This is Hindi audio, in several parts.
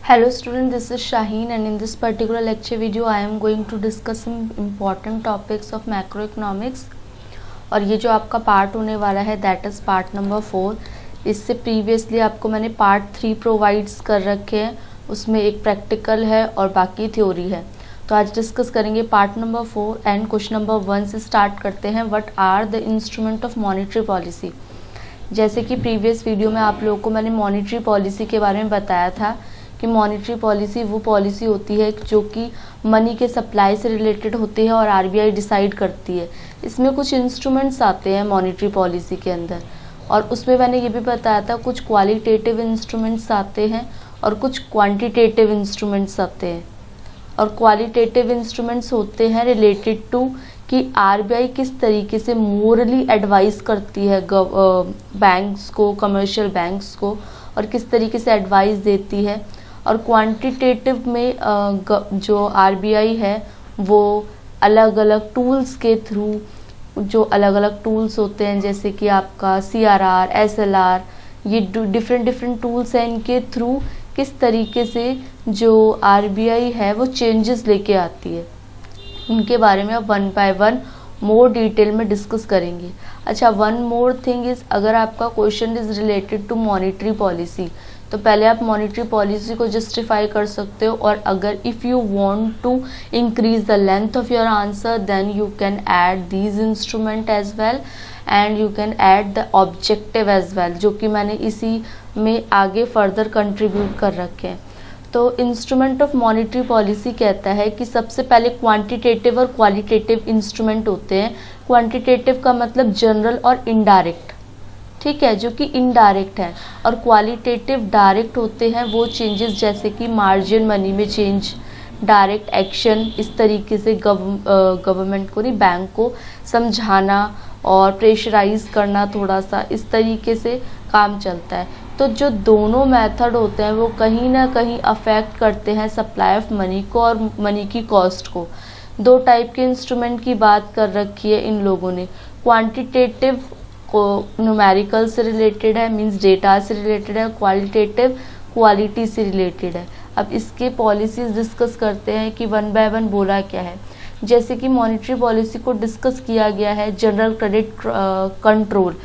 Hello student, this is Shaheen and in this particular lecture video I am going to discuss some important topics of macroeconomics। और ये जो आपका पार्ट होने वाला है दैट इज़ पार्ट नंबर 4। इससे प्रीवियसली आपको मैंने पार्ट 3 प्रोवाइड्स कर रखे हैं, उसमें एक प्रैक्टिकल है और बाकी थ्योरी है। तो आज डिस्कस करेंगे part number 4 and question number 1 से स्टार्ट करते हैं। What are the instrument of monetary policy. जैसे कि प्रीवियस वीडियो में आप लोगों को मैंने मॉनेटरी पॉलिसी के बारे में बताया था कि मॉनेटरी पॉलिसी वो पॉलिसी होती है जो कि मनी के सप्लाई से रिलेटेड होती है और आरबीआई डिसाइड करती है। इसमें कुछ इंस्ट्रूमेंट्स आते हैं मॉनेटरी पॉलिसी के अंदर, और उसमें मैंने ये भी बताया था कुछ क्वालिटेटिव इंस्ट्रूमेंट्स आते हैं और कुछ क्वांटिटेटिव इंस्ट्रूमेंट्स आते हैं। और क्वालिटेटिव इंस्ट्रूमेंट्स होते हैं रिलेटेड टू कि आरबीआई किस तरीके से मोरली एडवाइस करती है बैंक्स को, कमर्शियल बैंक्स को, और किस तरीके से एडवाइस देती है। और क्वांटिटेटिव में जो आरबीआई है वो अलग अलग टूल्स के थ्रू, जो अलग अलग टूल्स होते हैं जैसे कि आपका सीआरआर, एसएलआर, ये डिफरेंट टूल्स हैं, इनके थ्रू किस तरीके से जो आरबीआई है वो चेंजेस लेके आती है, इनके बारे में अब one by one more detail में डिस्कस करेंगे। अच्छा, वन मोर थिंग इज, अगर आपका question is related to monetary policy तो पहले आप मॉनेटरी पॉलिसी को जस्टिफाई कर सकते हो, और अगर if you want to increase the length of your answer then you can add these instrument as well and you can add the objective as well, जो कि मैंने इसी में आगे फर्दर कंट्रीब्यूट कर रखे हैं। तो इंस्ट्रूमेंट ऑफ मॉनेटरी पॉलिसी कहता है कि सबसे पहले क्वांटिटेटिव और क्वालिटेटिव इंस्ट्रूमेंट होते हैं। क्वांटिटेटिव का मतलब जनरल और इनडायरेक्ट, ठीक है, जो कि इनडायरेक्ट है, और क्वालिटेटिव डायरेक्ट होते हैं वो चेंजेस जैसे कि मार्जिन मनी में चेंज, डायरेक्ट एक्शन, इस तरीके से गवर्नमेंट को नहीं, बैंक को समझाना और प्रेशराइज करना थोड़ा सा, इस तरीके से काम चलता है। तो जो दोनों मेथड होते हैं वो कहीं ना कहीं अफेक्ट करते हैं सप्लाई ऑफ मनी को और मनी की कॉस्ट को। दो टाइप के इंस्ट्रूमेंट की बात कर रखी है इन लोगों ने। क्वांटिटेटिव को न्यूमेरिकल से रिलेटेड है, मींस डेटा से रिलेटेड है, क्वालिटेटिव क्वालिटी से रिलेटेड है। अब इसके पॉलिसीज डिस्कस करते हैं कि वन बाय वन बोला क्या है। जैसे कि मॉनेटरी पॉलिसी को डिस्कस किया गया है जनरल क्रेडिट कंट्रोल।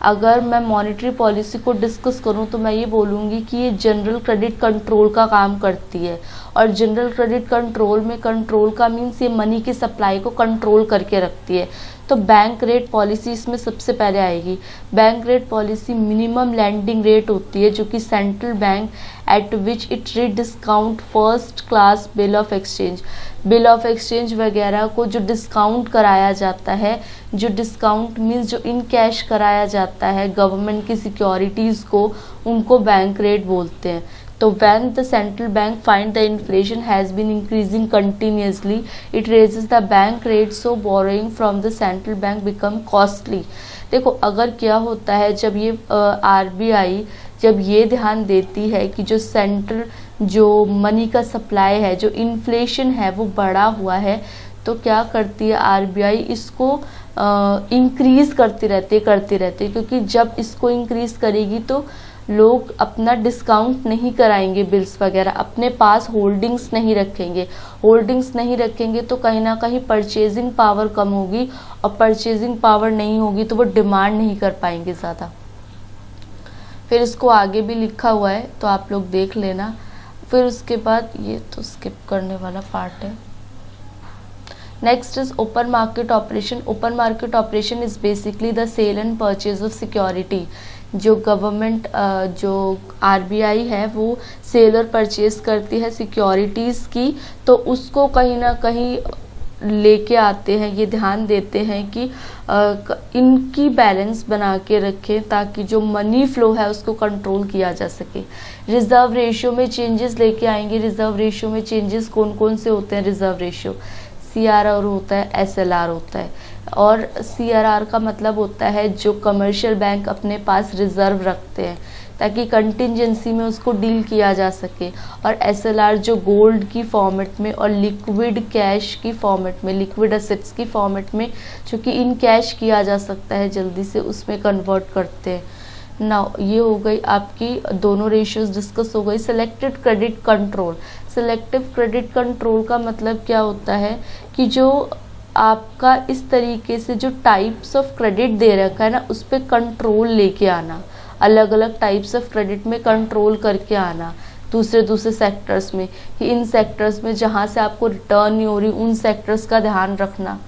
अगर मैं मॉनेटरी पॉलिसी को डिस्कस करूं तो मैं ये बोलूँगी कि ये जनरल क्रेडिट कंट्रोल का काम करती है। और जनरल क्रेडिट कंट्रोल में कंट्रोल का मीन्स ये मनी की सप्लाई को कंट्रोल करके रखती है। तो बैंक रेट पॉलिसी इसमें सबसे पहले आएगी। Bank rate policy minimum landing rate होती है जो कि central bank at which it discount first class bill of exchange, bill of exchange वगैरह को जो डिस्काउंट कराया जाता है, जो डिस्काउंट मीन्स जो इन कैश कराया जाता है गवर्नमेंट की सिक्योरिटीज़ को, उनको बैंक रेट बोलते हैं। तो when the central bank find the inflation has been increasing continuously, it raises the bank rate, so borrowing from the central bank become costly। देखो, अगर क्या होता है जब ये आरबीआई जब ये ध्यान देती है कि जो सेंट्रल जो मनी का सप्लाई है, जो इन्फ्लेशन है वो बढ़ा हुआ है, तो क्या करती है आरबीआई, इसको इंक्रीज करती रहती है, क्योंकि जब इसको इंक्रीज करेगी तो लोग अपना डिस्काउंट नहीं कराएंगे, बिल्स वगैरह अपने पास होल्डिंग्स नहीं रखेंगे तो कहीं ना कहीं परचेजिंग पावर कम होगी, और परचेजिंग पावर नहीं होगी तो वो डिमांड नहीं कर पाएंगे ज़्यादा। फिर इसको आगे भी लिखा हुआ है तो आप लोग देख लेना। फिर उसके बाद ये तो स्किप करने वाला पार्ट है। Next is open market operation. Open market operation is basically the sale and purchase of security. जो गवर्नमेंट जो आरबीआई है वो सेल और परचेज करती है सिक्योरिटीज़ की, तो उसको कहीं ना कहीं लेके आते हैं, ये ध्यान देते हैं कि इनकी बैलेंस बना के रखें ताकि जो मनी फ्लो है उसको कंट्रोल किया जा सके। रिजर्व रेशियो में चेंजेस लेके आएंगे। रिजर्व रेशियो में चेंजेस कौन कौन से होते हैं? रिजर्व रेशियो सीआरआर होता है, एसएलआर होता है। और सीआरआर का मतलब होता है जो कमर्शियल बैंक अपने पास रिजर्व रखते हैं ताकि कंटिजेंसी में उसको डील किया जा सके। और एसएलआर जो गोल्ड की फॉर्मेट में और लिक्विड कैश की फॉर्मेट में, लिक्विड असेट्स की फॉर्मेट में, जो कि इन कैश किया जा सकता है जल्दी से, उसमें कन्वर्ट करते हैं। नाउ ये हो गई आपकी दोनों रेशियोज डिस्कस हो गई। Selected credit control, selective credit control का मतलब क्या होता है कि जो आपका इस तरीके से जो टाइप्स ऑफ क्रेडिट दे रखा है ना उस पर कंट्रोल लेके आना, अलग अलग टाइप्स ऑफ क्रेडिट में कंट्रोल करके आना दूसरे दूसरे सेक्टर्स में, कि इन सेक्टर्स में जहाँ से आपको रिटर्न नहीं हो रही उन सेक्टर्स का ध्यान रखना।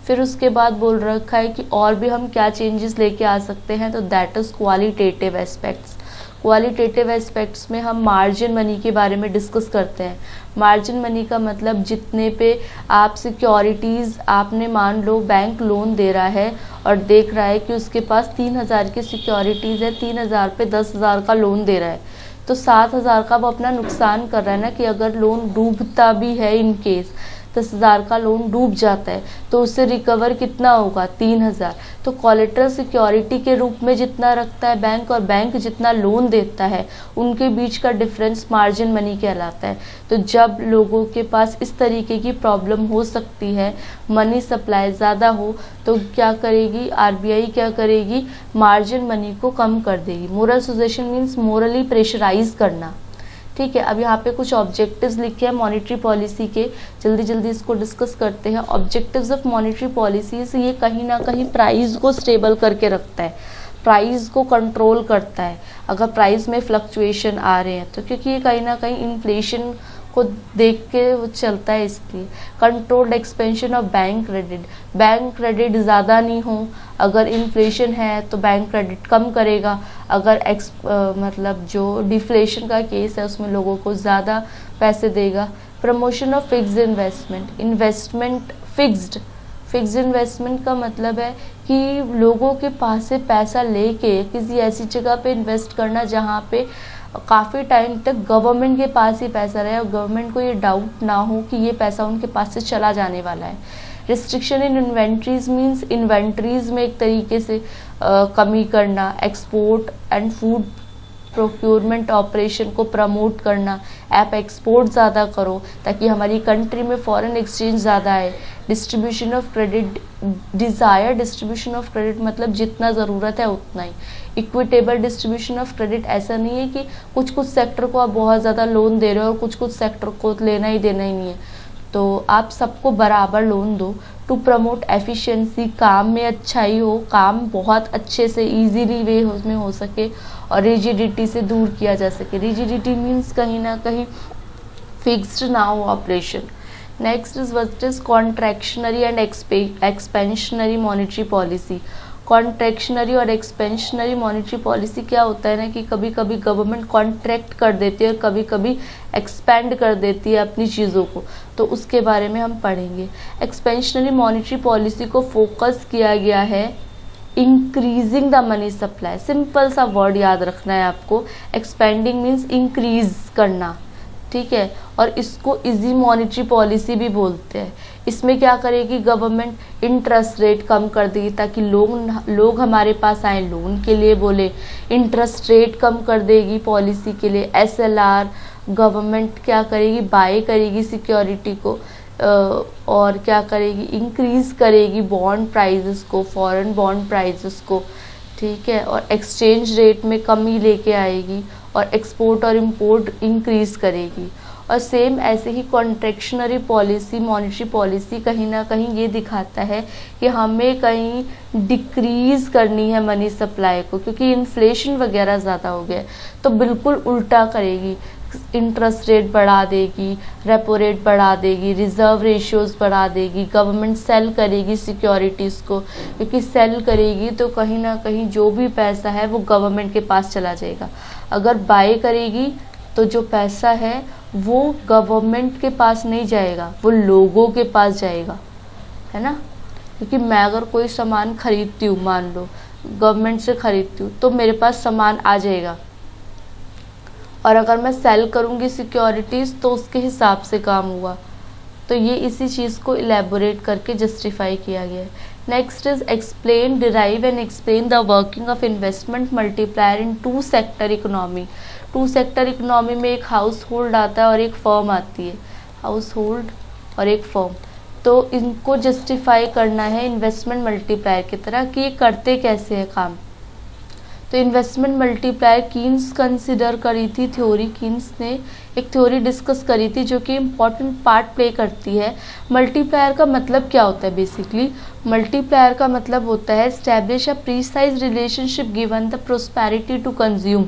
फिर उसके बाद बोल रखा है कि और भी हम क्या चेंजेस लेके आ सकते हैं, तो that is qualitative aspects. Qualitative aspects में हम मार्जिन मनी के बारे में डिस्कस करते हैं। मार्जिन मनी का मतलब जितने पे आप सिक्योरिटीज़, आपने मान लो बैंक लोन दे रहा है और देख रहा है कि उसके पास 3000 की सिक्योरिटीज़ है, 3000 पे 10,000 का लोन दे रहा है, तो 7,000 का वो अपना नुकसान कर रहा है ना, कि अगर लोन डूबता भी है, इन केस 10,000 का लोन डूब जाता है तो उससे रिकवर कितना होगा, 3,000। तो कोलेटरल सिक्योरिटी के रूप में जितना रखता है बैंक और बैंक जितना लोन देता है उनके बीच का डिफरेंस मार्जिन मनी कहलाता है। तो जब लोगों के पास इस तरीके की प्रॉब्लम हो सकती है, मनी सप्लाई ज़्यादा हो, तो क्या करेगी आरबीआई, क्या करेगी, मार्जिन मनी को कम कर देगी। Moral suggestion means morally pressurize करना। ठीक है, अब यहाँ पे कुछ ऑब्जेक्टिव्स लिखे हैं मॉनेटरी पॉलिसी के, जल्दी जल्दी इसको डिस्कस करते हैं। ऑब्जेक्टिव्स ऑफ मॉनेटरी पॉलिसीज, ये कहीं ना कहीं प्राइस को स्टेबल करके रखता है, प्राइस को कंट्रोल करता है अगर प्राइस में फ्लक्चुएशन आ रहे हैं तो, क्योंकि ये कहीं ना कहीं इन्फ्लेशन को देख के वो चलता है इसलिए। Controlled expansion of bank credit, bank credit ज़्यादा नहीं हो, अगर इन्फ्लेशन है तो बैंक क्रेडिट कम करेगा, अगर मतलब जो डिफ्लेशन का केस है उसमें लोगों को ज़्यादा पैसे देगा। Promotion of fixed investment, investment fixed investment का मतलब है कि लोगों के पास से पैसा लेके किसी ऐसी जगह पे इन्वेस्ट करना जहाँ पे काफ़ी टाइम तक गवर्नमेंट के पास ही पैसा रहे और गवर्नमेंट को ये डाउट ना हो कि ये पैसा उनके पास से चला जाने वाला है। Restriction in inventories means inventories में एक तरीके से कमी करना, export and food procurement operation को प्रमोट करना, आप एक्सपोर्ट ज़्यादा करो ताकि हमारी कंट्री में फॉरेन एक्सचेंज ज़्यादा आए। Distribution of credit, desire distribution of credit मतलब जितना ज़रूरत है उतना ही। इक्विटेबल डिस्ट्रीब्यूशन ऑफ क्रेडिट, ऐसा नहीं है कि कुछ कुछ सेक्टर को आप बहुत ज़्यादा लोन दे रहे हो और कुछ कुछ सेक्टर को लेना ही देना ही नहीं है, तो आप सबको बराबर लोन दो। टू प्रमोट एफिशिएंसी, काम में अच्छाई हो, काम बहुत अच्छे से इजीली वे में हो सके और रिजिडिटी से दूर किया जा सके। रिजिडिटी मीन्स कहीं ना कहीं फिक्स्ड ना हो operation. Next is what is contractionary and expansionary monetary policy. Contractionary और एक्सपेंशनरी मॉनेटरी पॉलिसी क्या होता है ना, कि कभी कभी गवर्नमेंट कॉन्ट्रैक्ट कर देती है और कभी कभी एक्सपेंड कर देती है अपनी चीज़ों को, तो उसके बारे में हम पढ़ेंगे। एक्सपेंशनरी मॉनेटरी पॉलिसी को फोकस किया गया है increasing the money supply. Simple सा वर्ड याद रखना है आपको, एक्सपेंडिंग मीन्स इंक्रीज करना, ठीक है, और इसको इजी मॉनेटरी पॉलिसी भी बोलते हैं। इसमें क्या करेगी गवर्नमेंट, इंटरेस्ट रेट कम कर देगी ताकि लोग हमारे पास आए लोन के लिए बोले, इंटरेस्ट रेट कम कर देगी पॉलिसी के लिए। एसएलआर, गवर्नमेंट क्या करेगी, बाय करेगी सिक्योरिटी को, और क्या करेगी, इंक्रीज करेगी बॉन्ड प्राइजेस को, फॉरेन बॉन्ड प्राइजेस को, ठीक है, और एक्सचेंज रेट में कमी लेके आएगी और एक्सपोर्ट और इंपोर्ट इंक्रीज करेगी। और सेम ऐसे ही कॉन्ट्रैक्शनरी पॉलिसी, मॉनेटरी पॉलिसी कहीं ना कहीं ये दिखाता है कि हमें कहीं डिक्रीज करनी है मनी सप्लाई को, क्योंकि इन्फ्लेशन वगैरह ज़्यादा हो गया है, तो बिल्कुल उल्टा करेगी, इंटरेस्ट रेट बढ़ा देगी, रेपो रेट बढ़ा देगी, रिजर्व रेशियोज बढ़ा देगी। गवर्नमेंट सेल करेगी सिक्योरिटीज़ को, क्योंकि सेल करेगी तो कहीं ना कहीं जो भी पैसा है वो गवर्नमेंट के पास चला जाएगा। अगर बाय करेगी तो जो पैसा है वो गवर्नमेंट के पास नहीं जाएगा, वो लोगों के पास जाएगा, है ना। क्योंकि मैं अगर कोई सामान खरीदती हूँ, मान लो गवर्नमेंट से खरीदती हूँ, तो मेरे पास सामान आ जाएगा, और अगर मैं सेल करूँगी सिक्योरिटीज़ तो उसके हिसाब से काम हुआ। तो ये इसी चीज़ को इलेबोरेट करके जस्टिफाई किया गया है। Next is explain, derive and explain the working of investment multiplier in two sector economy. Two sector economy में एक हाउस होल्ड आता है और एक फर्म आती है, हाउस होल्ड और एक फर्म। तो इनको जस्टिफाई करना है इन्वेस्टमेंट मल्टीप्लायर की तरह कि ये करते कैसे है काम। तो इन्वेस्टमेंट मल्टीप्लायर कीन्स कंसिडर करी थी थ्योरी, कीन्स ने एक थ्योरी डिस्कस करी थी जो कि इम्पॉर्टेंट पार्ट प्ले करती है। मल्टीप्लायर का मतलब क्या होता है? बेसिकली मल्टीप्लायर का मतलब होता है establish a precise relationship given the prosperity to consume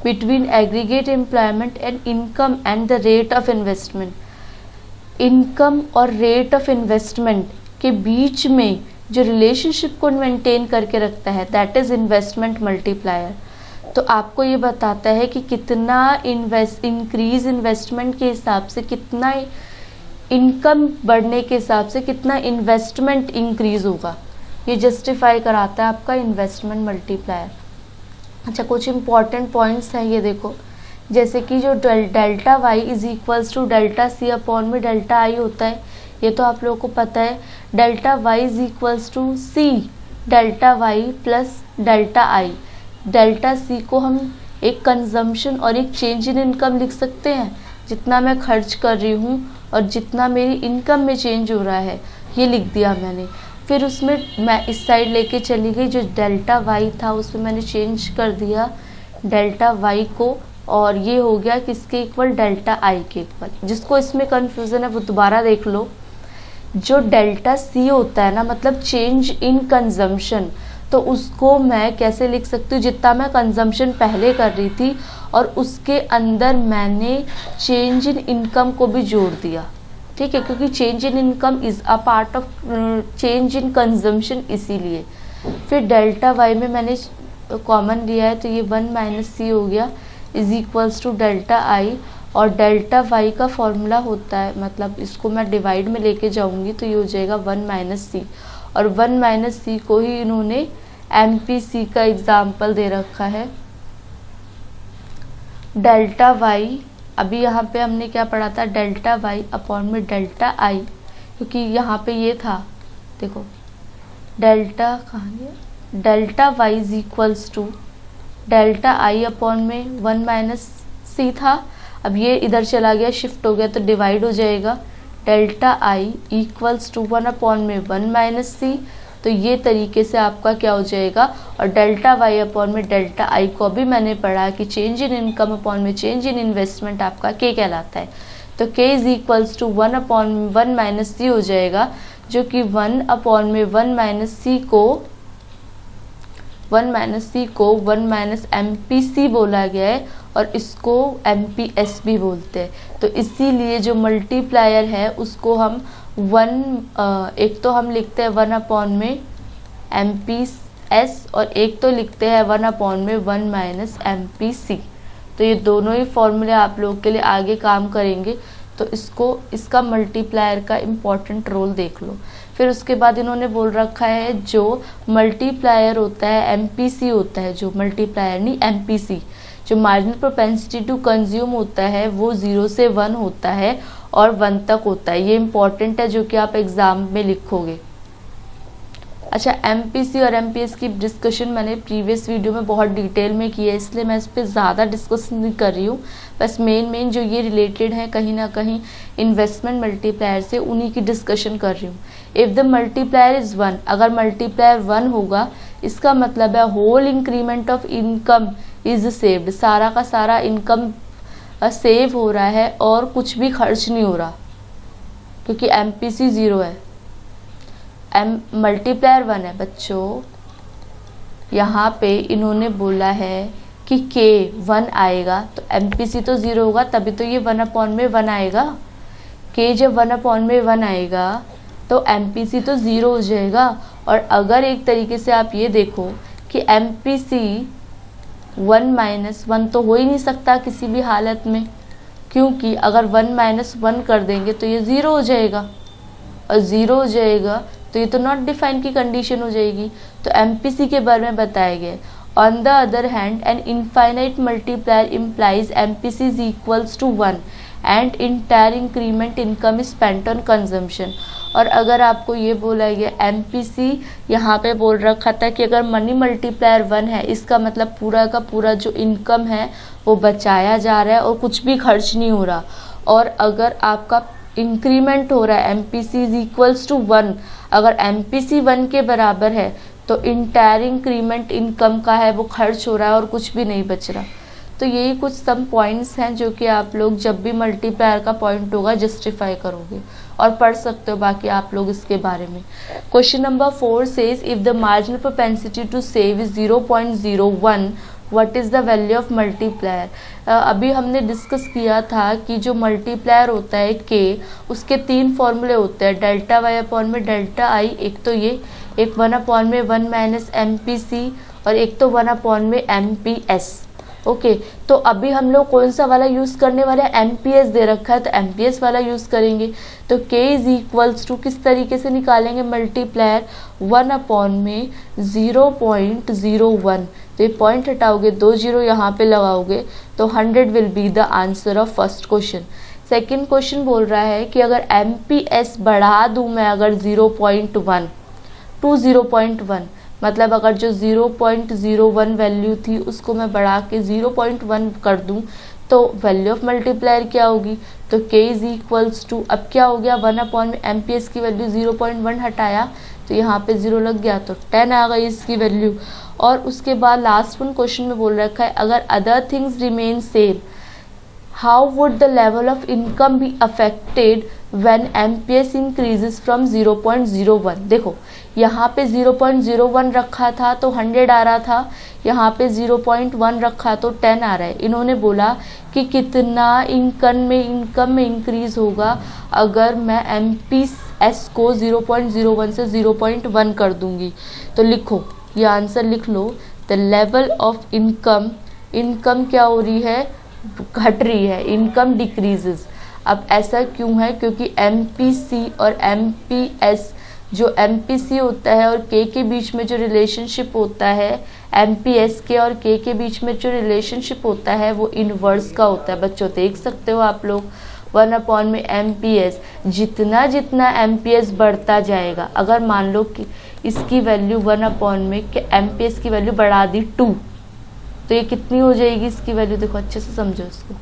between aggregate employment and income and the rate of investment. Income और रेट ऑफ इन्वेस्टमेंट के बीच में जो रिलेशनशिप को मेंटेन करके रखता है दैट इज इन्वेस्टमेंट मल्टीप्लायर। तो आपको ये बताता है कि कितना इंक्रीज इन्वेस्टमेंट के हिसाब से, कितना इनकम बढ़ने के हिसाब से कितना इन्वेस्टमेंट इंक्रीज होगा, ये जस्टिफाई कराता है आपका इन्वेस्टमेंट मल्टीप्लायर। अच्छा, कुछ इंपॉर्टेंट पॉइंट्स हैं ये देखो, जैसे कि जो delta Y is equals to delta C upon में डेल्टा आई होता है, ये तो आप लोगों को पता है। Delta Y is equals to C delta Y plus delta I. Delta C को हम एक कंजम्पशन और एक चेंज इन इनकम लिख सकते हैं, जितना मैं खर्च कर रही हूँ और जितना मेरी इनकम में चेंज हो रहा है, ये लिख दिया मैंने। फिर उसमें मैं इस साइड लेके चली गई, जो डेल्टा वाई था उसमें मैंने चेंज कर दिया डेल्टा वाई को, और ये हो गया किसके इक्वल? डेल्टा आई के इक्वल। जिसको इसमें कन्फ्यूज़न है वो दोबारा देख लो। जो डेल्टा सी होता है ना, मतलब चेंज इन कंजम्पशन, तो उसको मैं कैसे लिख सकती हूँ? जितना मैं कंजम्पशन पहले कर रही थी और उसके अंदर मैंने चेंज इन इनकम को भी जोड़ दिया, ठीक है, क्योंकि change in income is a part of change in consumption, इसीलिए। फिर डेल्टा वाई में मैंने कॉमन लिया है तो ये 1 माइनस सी हो गया is equals to delta I, और डेल्टा वाई का फॉर्मूला होता है, मतलब इसको मैं डिवाइड में लेके जाऊंगी तो ये हो जाएगा 1 माइनस सी, और 1 माइनस सी को ही इन्होंने एमपीसी का एग्जाम्पल दे रखा है। डेल्टा वाई, अभी यहाँ पे हमने क्या पढ़ा था? डेल्टा वाई अपॉन में डेल्टा आई, क्योंकि यहाँ पे ये था, देखो डेल्टा कहाँ गया? Delta Y is equals to delta I upon में 1 माइनस सी था। अब ये इधर चला गया, शिफ्ट हो गया तो डिवाइड हो जाएगा। Delta I equals to 1 upon में 1 माइनस सी, तो ये तरीके से आपका क्या हो जाएगा। और डेल्टा वाई अपॉन में डेल्टा आई को भी मैंने पढ़ा कि चेंज इन इनकम अपॉन में चेंज इन इन्वेस्टमेंट आपका के कहलाता है। तो K is equals to 1 upon 1 minus सी हो जाएगा, जो कि 1 अपॉन में 1 माइनस सी को 1 माइनस एम पी सी बोला गया है, और इसको एम पी एस भी बोलते हैं। तो इसीलिए जो मल्टीप्लायर है उसको हम एक तो हम लिखते हैं 1 अपॉन में एम पी एस, और एक तो लिखते हैं 1 अपॉन में 1 माइनस एम पी सी। तो ये दोनों ही फॉर्मूले आप लोग के लिए आगे काम करेंगे, तो इसका मल्टीप्लायर का इम्पॉर्टेंट रोल देख लो। फिर उसके बाद इन्होंने बोल रखा है जो मल्टीप्लायर होता है एमपीसी होता है, जो मल्टीप्लायर नहीं एमपीसी, जो मार्जिनल प्रोपेंसिटी टू कंज्यूम होता है वो 0 से 1 होता है और 1 तक होता है। ये इंपॉर्टेंट है जो कि आप एग्जाम में लिखोगे। अच्छा, एमपीसी और एमपीएस की डिस्कशन मैंने प्रीवियस वीडियो में बहुत डिटेल में की है, इसलिए मैं इस पर ज़्यादा डिस्कस नहीं कर रही हूँ। बस मेन जो ये रिलेटेड है कहीं ना कहीं इन्वेस्टमेंट मल्टीप्लायर से, उन्हीं की डिस्कशन कर रही हूँ। इफ़ द मल्टीप्लायर इज़ 1, अगर मल्टीप्लायर 1 होगा इसका मतलब है whole increment of income is saved, सारा का सारा इनकम सेव हो रहा है और कुछ भी खर्च नहीं हो रहा, क्योंकि एमपीसी 0 है, मल्टीप्लायर 1 है बच्चों। यहाँ पे इन्होंने बोला है कि के 1 आएगा तो एमपीसी तो 0 होगा, तभी तो ये 1 अपॉन में 1 आएगा। के जब 1 अपॉन में 1 आएगा तो एमपीसी तो 0 हो जाएगा। और अगर एक तरीके से आप ये देखो कि एमपीसी 1 माइनस 1 तो हो ही नहीं सकता किसी भी हालत में, क्योंकि अगर 1 माइनस 1 कर देंगे तो ये 0 हो जाएगा, और 0 हो जाएगा तो ये तो नॉट डिफाइन की कंडीशन हो जाएगी। तो एमपीसी के बारे में बताया गया, on the other hand an infinite multiplier implies MPC is equals to 1 and entire increment income is spent on consumption. और अगर आपको ये बोला गया एमपीसी, यहाँ पे बोल रखा था कि अगर मनी मल्टीप्लायर 1 है, इसका मतलब पूरा का पूरा जो इनकम है वो बचाया जा रहा है और कुछ भी खर्च नहीं हो रहा। और अगर आपका इंक्रीमेंट हो रहा है एमपीसी इज इक्वल्स टू 1, अगर एमपीसी 1 के बराबर है तो इंटायर इंक्रीमेंट इनकम का है वो खर्च हो रहा है और कुछ भी नहीं बच रहा। तो यही कुछ सम पॉइंट्स हैं जो कि आप लोग जब भी मल्टीप्लायर का पॉइंट होगा जस्टिफाई करोगे और पढ़ सकते हो बाकी आप लोग इसके बारे में। Question number 4 says if the marginal propensity to save is 0.01 what is the value of multiplier. अभी हमने डिस्कस किया था कि जो मल्टीप्लायर होता है के, उसके 3 फॉर्मूले होते हैं, डेल्टा वाई अपॉन में डेल्टा आई, एक तो ये, एक 1 अपॉन में 1 माइनस MPC और एक तो 1 अपॉन में MPS। ओके तो अभी हम लोग कौन सा वाला यूज़ करने वाले हैं, MPS दे रखा है तो MPS वाला यूज़ करेंगे। तो K इज इक्वल्स टू किस तरीके से निकालेंगे मल्टीप्लायर, 1 अपॉन में 0.01, तो ये पॉइंट हटाओगे, 2 0 यहाँ पे लगाओगे तो 100 will be the answer of first question. Second question बोल रहा है कि अगर MPS बढ़ा दूँ मैं अगर 0.1 टू 0.1, मतलब अगर जो 0.01 वैल्यू थी उसको मैं बढ़ा के 0.1 कर दूं तो वैल्यू ऑफ मल्टीप्लायर क्या होगी। तो K इज इक्वल्स टू, अब क्या हो गया, 1 अपॉन में MPS की वैल्यू 0.1 हटाया तो यहाँ पे 0 लग गया तो 10 आ गई इसकी वैल्यू। और उसके बाद लास्ट वन क्वेश्चन में बोल रखा है अगर other things remain same how would the level of income be affected when MPS increases from 0.01। देखो यहाँ पे 0.01 रखा था तो 100 आ रहा था, यहाँ पे 0.1 रखा तो 10 आ रहा है। इन्होंने बोला कि कितना इनकम में इंक्रीज होगा अगर मैं MPS को 0.01 से 0.1 कर दूंगी। तो लिखो, ये आंसर लिख लो, द लेवल ऑफ इनकम क्या हो रही है, घट रही है, इनकम डिक्रीजेस। अब ऐसा क्यों है, क्योंकि MPC और MPS, जो MPC होता है और K के बीच में जो रिलेशनशिप होता है, MPS के और K के बीच में जो रिलेशनशिप होता है वो इनवर्स का होता है। बच्चों देख सकते हो आप लोग, 1 अपॉन में MPS, जितना जितना MPS बढ़ता जाएगा, अगर मान लो कि इसकी वैल्यू 1 अपॉन में MPS की वैल्यू बढ़ा दी 2, तो ये कितनी हो जाएगी इसकी वैल्यू, देखो अच्छे से समझो इसको।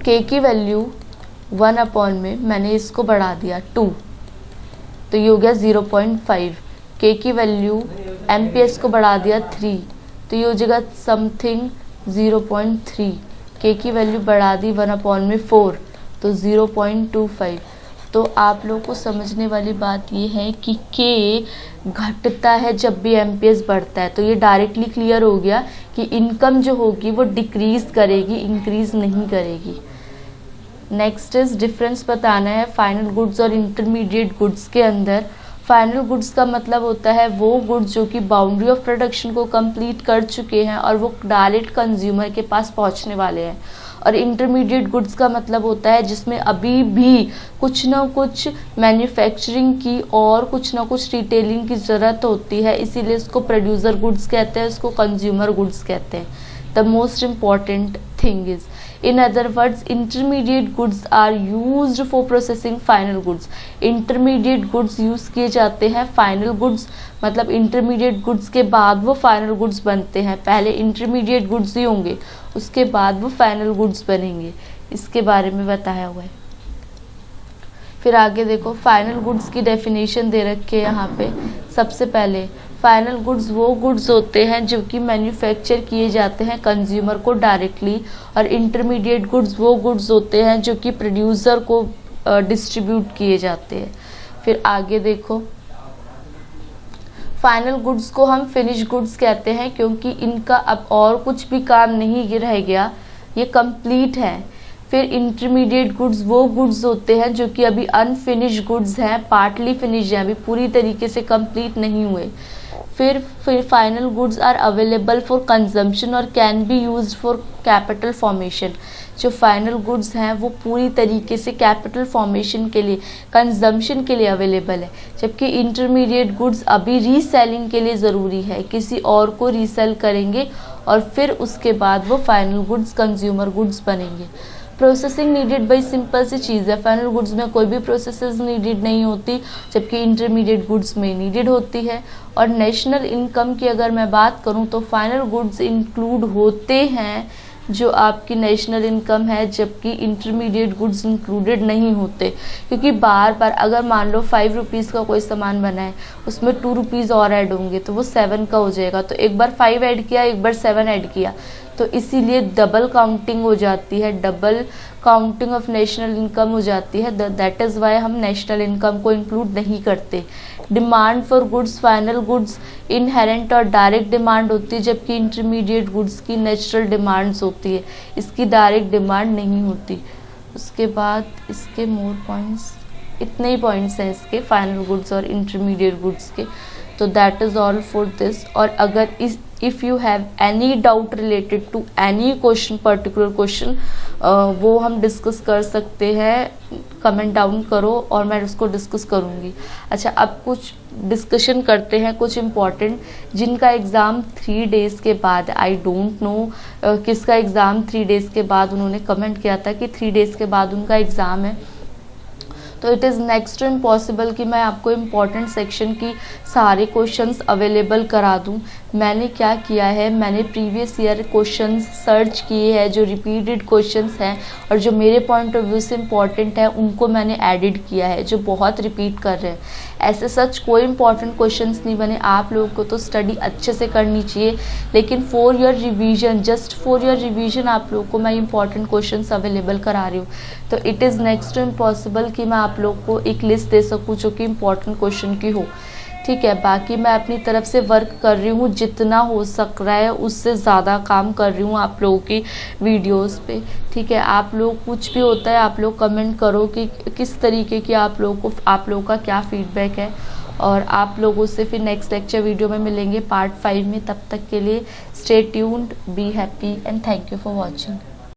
K की वैल्यू 1 अपॉन में मैंने इसको बढ़ा दिया 2, तो ये हो गया 0.5। K की वैल्यू MPS को बढ़ा दिया 3, तो ये हो जाएगा समथिंग 0.3। K की वैल्यू बढ़ा दी 1 अपॉन में 4, तो 0.25। तो आप लोग को समझने वाली बात ये है कि K घटता है जब भी MPS बढ़ता है। तो ये डायरेक्टली क्लियर हो गया कि इनकम जो होगी वो डिक्रीज करेगी, इंक्रीज नहीं करेगी। नेक्स्ट इज डिफरेंस बताना है फाइनल गुड्स और इंटरमीडिएट गुड्स के अंदर। फाइनल गुड्स का मतलब होता है वो गुड्स जो कि बाउंड्री ऑफ प्रोडक्शन को कंप्लीट कर चुके हैं और वो डायरेक्ट कंज्यूमर के पास पहुंचने वाले हैं। और इंटरमीडिएट गुड्स का मतलब होता है जिसमें अभी भी कुछ ना कुछ मैन्युफैक्चरिंग की और कुछ ना कुछ रिटेलिंग की ज़रूरत होती है, इसीलिए इसको प्रोड्यूसर गुड्स कहते हैं, इसको कंज्यूमर गुड्स कहते हैं। The most important thing is, in other words, intermediate goods are used for processing final goods। intermediate goods use किए जाते हैं final goods, मतलब intermediate goods के बाद वो final goods बनते हैं। पहले intermediate goods ही होंगे, उसके बाद वो final goods बनेंगे, इसके बारे में बताया हुआ है। फिर आगे देखो, फाइनल गुड्स की डेफिनेशन दे रखी है यहाँ पे। सबसे पहले फाइनल गुड्स वो गुड्स होते हैं जो कि मैन्युफैक्चर किए जाते हैं कंज्यूमर को डायरेक्टली, और इंटरमीडिएट गुड्स वो गुड्स होते हैं जो कि प्रोड्यूसर को डिस्ट्रीब्यूट किए जाते हैं। फिर आगे देखो, फाइनल गुड्स को हम फिनिश गुड्स कहते हैं क्योंकि इनका अब और कुछ भी काम नहीं रह गया, ये कंप्लीट है। फिर इंटरमीडिएट गुड्स वो गुड्स होते हैं जो कि अभी अनफिनिश गुड्स हैं, पार्टली फिनिश हैं, अभी पूरी तरीके से कंप्लीट नहीं हुए। फिर final goods are available for consumption और can be used for capital formation. जो फाइनल गुड्स हैं वो पूरी तरीके से कैपिटल फॉर्मेशन के लिए, कंजम्पशन के लिए अवेलेबल है, जबकि इंटरमीडिएट गुड्स अभी रीसेलिंग के लिए ज़रूरी है, किसी और को रीसेल करेंगे और फिर उसके बाद वो फाइनल गुड्स कंज्यूमर गुड्स बनेंगे। प्रोसेसिंग नीडेड बाई, सिंपल सी चीज़ है, फाइनल गुड्स में कोई भी प्रोसेसेस नीडेड नहीं होती, जबकि इंटरमीडिएट गुड्स में नीडेड होती है। और नेशनल इनकम की अगर मैं बात करूं तो फाइनल गुड्स इंक्लूड होते हैं जो आपकी नेशनल इनकम है, जबकि इंटरमीडिएट गुड्स इंक्लूडेड नहीं होते, क्योंकि बार बार अगर मान लो 5 रुपीज़ का कोई सामान बना है, उसमें 2 रुपीज़ और ऐड होंगे तो वो 7 का हो जाएगा। तो एक बार 5 ऐड किया, एक बार 7 ऐड किया, तो इसीलिए डबल काउंटिंग हो जाती है, double counting of national income हो जाती है। दैट इज़ वाई हम नेशनल इनकम को इंक्लूड नहीं करते। Demand for goods, final goods inherent और डायरेक्ट डिमांड होती है, जबकि इंटरमीडिएट गुड्स की नेचुरल डिमांड्स होती है, इसकी डायरेक्ट डिमांड नहीं होती। उसके बाद इसके मोर पॉइंट्स, इतने ही पॉइंट्स हैं इसके फाइनल गुड्स और इंटरमीडिएट गुड्स के। तो that is all for this. और अगर if you have any doubt related to any question, particular question, वो हम डिस्कस कर सकते हैं, कमेंट डाउन करो और मैं उसको डिस्कस करूँगी। अच्छा, अब कुछ डिस्कशन करते हैं कुछ इम्पॉर्टेंट जिनका एग्ज़ाम 3 डेज़ के बाद, आई डोंट नो किसका एग्ज़ाम 3 डेज़ के बाद, उन्होंने कमेंट किया था कि 3 डेज़ के बाद उनका एग्ज़ाम है। तो it is next to impossible कि मैं आपको इम्पॉर्टेंट सेक्शन की सारे क्वेश्चंस अवेलेबल करा दूं। मैंने क्या किया है, मैंने प्रीवियस ईयर क्वेश्चंस सर्च किए हैं जो रिपीटेड क्वेश्चंस हैं और जो मेरे पॉइंट ऑफ व्यू से इम्पॉर्टेंट है, उनको मैंने एडिड किया है, जो बहुत रिपीट कर रहे हैं। ऐसे सच कोई इंपॉर्टेंट क्वेश्चंस नहीं बने। आप लोगों को तो स्टडी अच्छे से करनी चाहिए, लेकिन for your revision, just for your revision आप लोगों को मैं इंपॉर्टेंट क्वेश्चंस अवेलेबल करा रही हूँ। तो it is next to impossible कि मैं आप लोग को एक लिस्ट दे सकूँ जो कि इंपॉर्टेंट क्वेश्चन की हो। ठीक है, बाकी मैं अपनी तरफ से वर्क कर रही हूँ, जितना हो सक रहा है उससे ज़्यादा काम कर रही हूँ आप लोगों की वीडियोस पे। ठीक है, आप लोग कुछ भी होता है आप लोग कमेंट करो कि किस तरीके की आप लोगों का क्या फीडबैक है, और आप लोगों से फिर नेक्स्ट लेक्चर वीडियो में मिलेंगे पार्ट 5 में। तब तक के लिए stay tuned, be happy and thank you for watching.